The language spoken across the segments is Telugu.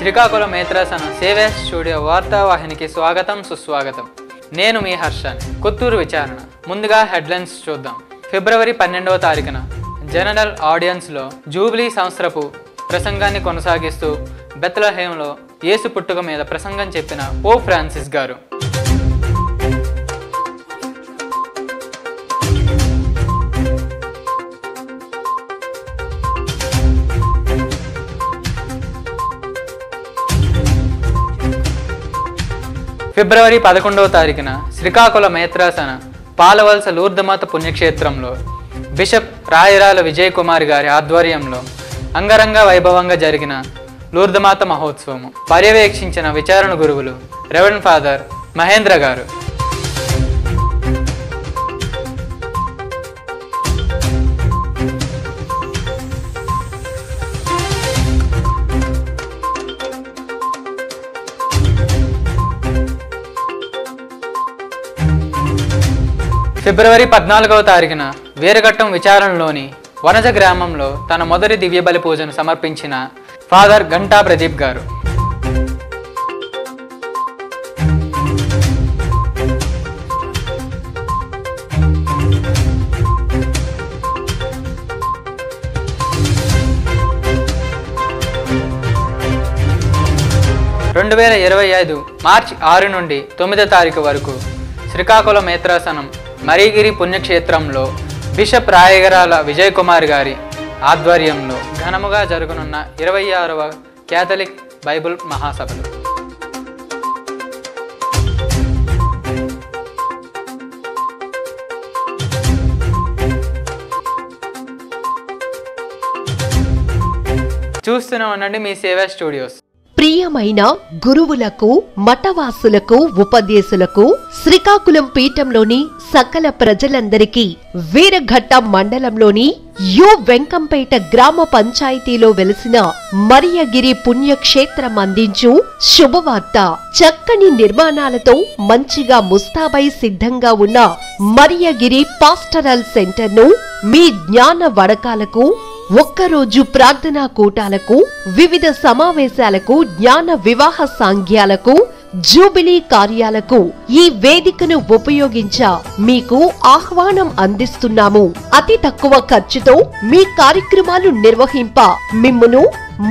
శ్రీకాకుళం మేత్రాసన సేవా స్టూడియో వార్తావాహినికి స్వాగతం సుస్వాగతం. నేను మీ హర్షాని. కొత్తూరు విచారణ. ముందుగా హెడ్లైన్స్ చూద్దాం. ఫిబ్రవరి 12వ తారీఖున జనరల్ ఆడియన్స్లో జూబ్లీ సంవత్సరపు ప్రసంగాన్ని కొనసాగిస్తూ బెత్లెహేంలో యేసు పుట్టుక మీద ప్రసంగం చెప్పిన పోప్ ఫ్రాన్సిస్ గారు. ఫిబ్రవరి 11వ తారీఖున శ్రీకాకుళం మేత్రాసన పాలవలస లూర్దమాత పుణ్యక్షేత్రంలో బిషప్ రాయరాల విజయ్ కుమార్ గారి ఆధ్వర్యంలో అంగరంగ వైభవంగా జరిగిన లూర్దమాత మహోత్సవం పర్యవేక్షించిన విచారణ గురువులు రెవరెండ్ ఫాదర్ మహేంద్ర గారు. ఫిబ్రవరి 14వ తారీఖున వీరఘట్టం విచారణలోని వనజ గ్రామంలో తన మొదటి దివ్య బలి పూజను సమర్పించిన ఫాదర్ గంటా ప్రదీప్ గారు. మార్చి 6 నుండి 9వ తారీఖు వరకు శ్రీకాకుళం మేత్రాసనం మరీగిరి పుణ్యక్షేత్రంలో బిషప్ రాయగరాల విజయ్ కుమార్ గారి ఆధ్వర్యంలో ఘనముగా జరగనున్న 26వ క్యాథలిక్ బైబిల్ మహాసభలు. చూస్తూనే ఉండండి మీ సేవా స్టూడియోస్. ప్రియమైన గురువులకు, మఠవాసులకు, ఉపదేశులకు, శ్రీకాకుళం పీఠంలోని సకల ప్రజలందరికీ వీరఘట్ట మండలంలోని యు వెంకంపేట గ్రామ పంచాయతీలో వెలిసిన మరియగిరి పుణ్యక్షేత్రం అందించు శుభవార్త. చక్కని నిర్మాణాలతో మంచిగా ముస్తాబై సిద్ధంగా ఉన్న మరియగిరి పాస్టరల్ సెంటర్ ను మీ జ్ఞాన వడకాలకు, ఒక్కరోజు ప్రార్థనా కూటాలకు, వివిధ సమావేశాలకు, జ్ఞాన వివాహ సాంఘ్యాలకు, జూబిలీ కార్యాలకు ఈ వేదికను ఉపయోగించ మీకు ఆహ్వానం అందిస్తున్నాము. అతి తక్కువ ఖర్చుతో మీ కార్యక్రమాలు నిర్వహింప మిమ్మును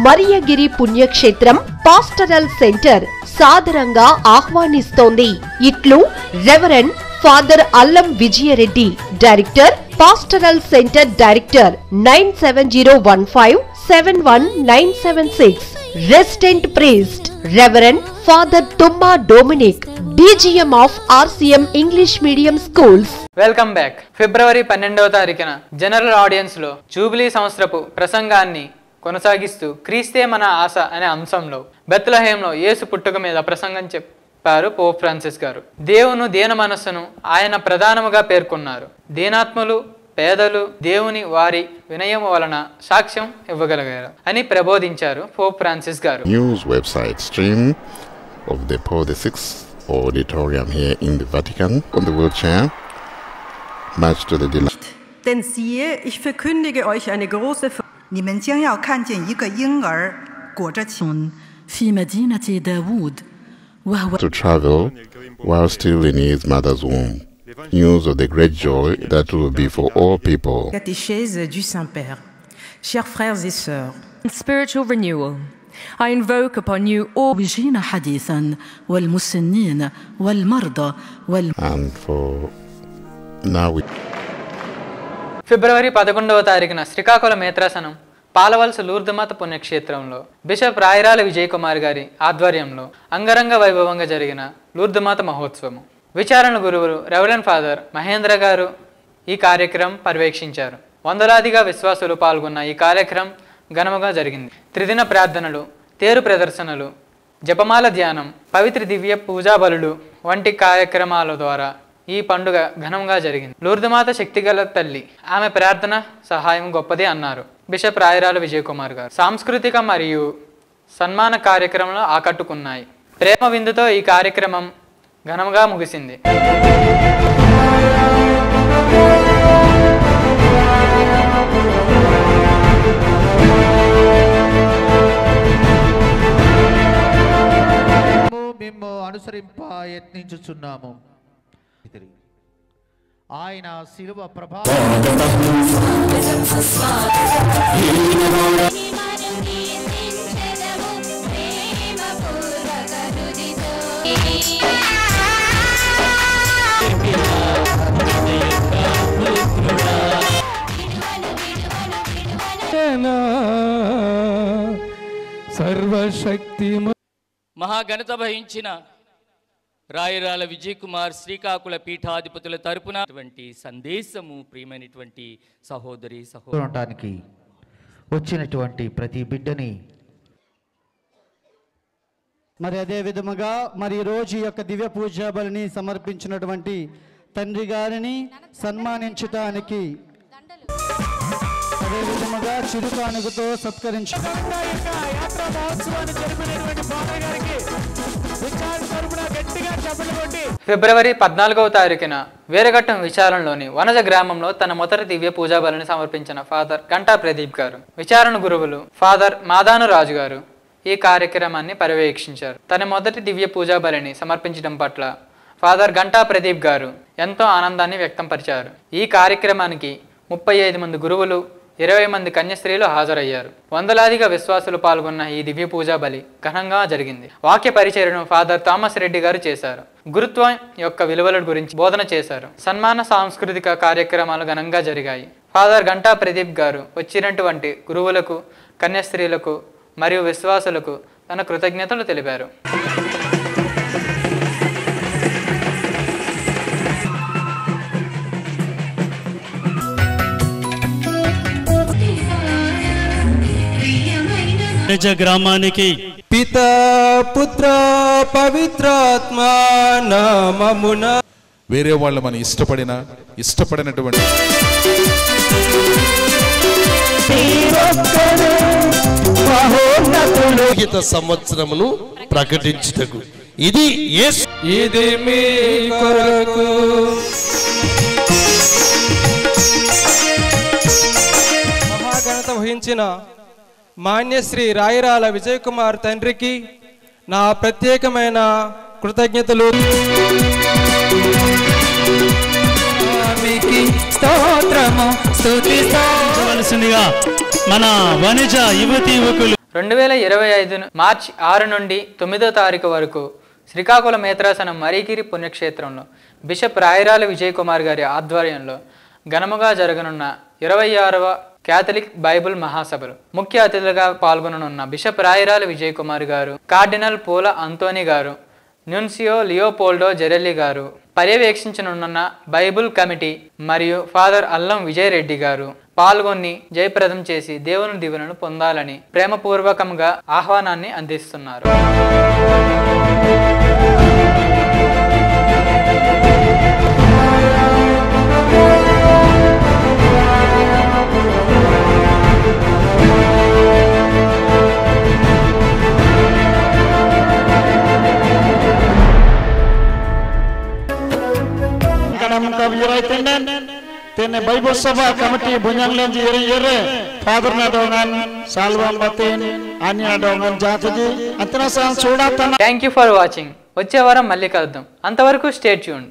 మరియగిరి పుణ్యక్షేత్రం పాస్టరల్ సెంటర్ సాదరంగా ఆహ్వానిస్తోంది. ఇట్లు reverend father Allam Vijayareddy, director, pastoral centre director, 9701571976. Resident priest reverend father Thumma Dominic, DGM of RCM English medium schools. Welcome back. February 12వ తారీఖున జనరల్ ఆడియన్స్ లో జూబిలీ సంవత్సరపు ప్రసంగాన్ని కొనసాగిస్తూ క్రీస్తే మన ఆశ అనే అంశంలో బెత్లెహేంలో యేసు పుట్టుక మీద ప్రసంగం చెప్పారు పోప్ ఫ్రాన్సిస్ గారు. దేవుని దీన మనస్సును ఆయన ప్రధానముగా పేర్కొన్నారు. దీనాత్మలు, పేదలు దేవుని వారి వినయం వలన సాక్ష్యం ఇవ్వగలిగారు అని ప్రబోధించారు పోప్ ఫ్రాన్సిస్ గారు. News website stream of the Paul VI Auditorium here in the Vatican on the wheelchair much to the delight. Denn siehe, ich verkündige euch eine große 你们将要看见一个婴儿裹着青 في مدينة داوود وهو to travel while still in his mother's womb. News of the great joy that will be for all people. catéchèse du Saint-Père. Chers frères et sœurs, spiritual renewal. I invoke upon you all بجينا حديثا والمسنين والمرضى And for now we ఫిబ్రవరి 11వ తారీఖున శ్రీకాకుళం మేత్రాసనం పాలవలస లూర్దమాత పుణ్యక్షేత్రంలో బిషప్ రాయరాల విజయ్ కుమార్ గారి ఆధ్వర్యంలో అంగరంగ వైభవంగా జరిగిన లూర్దమాత మహోత్సవం విచారణ గురువులు రెవరెండ్ ఫాదర్ మహేంద్ర గారు ఈ కార్యక్రమం పర్యవేక్షించారు. వందలాదిగా విశ్వాసులు పాల్గొన్న ఈ కార్యక్రమం ఘనముగా జరిగింది. త్రిదిన ప్రార్థనలు, తేరు ప్రదర్శనలు, జపమాల ధ్యానం, పవిత్ర దివ్య పూజా బలులు వంటి కార్యక్రమాల ద్వారా ఈ పండుగ ఘనంగా జరిగింది. లూర్దమాత శక్తిగల తల్లి, ఆమె ప్రార్థన సహాయం గొప్పది అన్నారు బిషప్ రాయరాల విజయ్ కుమార్ గారు. సాంస్కృతిక మరియు సన్మాన కార్యక్రమాలు ఆకట్టుకున్నాయి. ప్రేమ విందుతో ఈ కార్యక్రమం ఘనంగా ముగిసింది. ప్రయత్నించుచున్నాము. ఆయన శిలువ ప్రభావం సర్వశక్తి మహాఘనత వహించిన రాయరాల విజయ్ కుమార్ శ్రీకాకుళ పీఠాధిపతుల తరపున సందేశము ప్రియమైనటువంటి సహోదరి సహోదరునికి వచ్చినటువంటి ప్రతి బిడ్డని మరి అదే విధముగా మరి రోజు యొక్క దివ్య పూజా బలిని సమర్పించినటువంటి తండ్రి గారిని సన్మానించడానికి అదే విధముగా చిరుకానుకతో సత్కరించు. ఫిబ్రవరి 14వ తారీఖున వీరఘట్టం విచారణలోని వనజ గ్రామంలో తన మొదటి దివ్య పూజా బలిని సమర్పించిన ఫాదర్ గంటా ప్రదీప్ గారు, విచారణ గురువులు ఫాదర్ మాదాను రాజు గారు ఈ కార్యక్రమాన్ని పర్యవేక్షించారు. తన మొదటి దివ్య పూజా బలిని సమర్పించడం పట్ల ఫాదర్ గంటా ప్రదీప్ గారు ఎంతో ఆనందాన్ని వ్యక్తం పరిచారు. ఈ కార్యక్రమానికి 35 మంది గురువులు, 20 మంది కన్యస్త్రీలు హాజరయ్యారు. వందలాదిగా విశ్వాసులు పాల్గొన్న ఈ దివ్య పూజా బలి ఘనంగా జరిగింది. వాక్య పరిచర్యను ఫాదర్ థామస్ రెడ్డి గారు చేశారు. గురుత్వం యొక్క విలువల గురించి బోధన చేశారు. సన్మాన సాంస్కృతిక కార్యక్రమాలు ఘనంగా జరిగాయి. ఫాదర్ గంటా ప్రదీప్ గారు వచ్చినటువంటి గురువులకు, కన్యస్త్రీలకు మరియు విశ్వాసులకు తన కృతజ్ఞతలు తెలిపారు. గ్రామానికి పితా పుత్ర పవిత్రాత్మ నామమున వేరే వాళ్ళు మనం ఇష్టపడినటువంటి సంవత్సరమును ప్రకటించుటకు ఇది మీ కొరకు మహాఘనత వహించిన మాన్యశ్రీ రాయరాల విజయ్ కుమార్ తండ్రికి నా ప్రత్యేకమైన కృతజ్ఞతలు. మన వనిజ యువతి యువకులు 2025 మార్చి 6 నుండి 9వ తారీఖు వరకు శ్రీకాకుళం మేత్రాసనం మరిగిరి పుణ్యక్షేత్రంలో బిషప్ రాయరాల విజయ్ కుమార్ గారి ఆధ్వర్యంలో ఘనముగా జరగనున్న 26వ క్యాథలిక్ బైబుల్ మహాసభలు ముఖ్య అతిథులుగా పాల్గొననున్న బిషప్ రాయరాల విజయ్ కుమార్ గారు, కార్డినల్ పూల అంతోని గారు, న్యూన్సియో లియోపోల్డో జెరెల్లి గారు, పర్యవేక్షించనున్న బైబుల్ కమిటీ మరియు ఫాదర్ అల్లం విజయ్ రెడ్డి గారు పాల్గొని జయప్రదం చేసి దేవుని దీవెనను పొందాలని ప్రేమపూర్వకంగా ఆహ్వానాన్ని అందిస్తున్నారు. Tene Bible Sabha Committee Bunyang Lenji Yere Father Nadongan Salvam Batin Anya Nadongan Jataji Antana San Soda. Thank you for watching. వచ్చే వారం మళ్ళీ కలుద్దాం. అంతవరకు స్టే ట్యూన్డ్.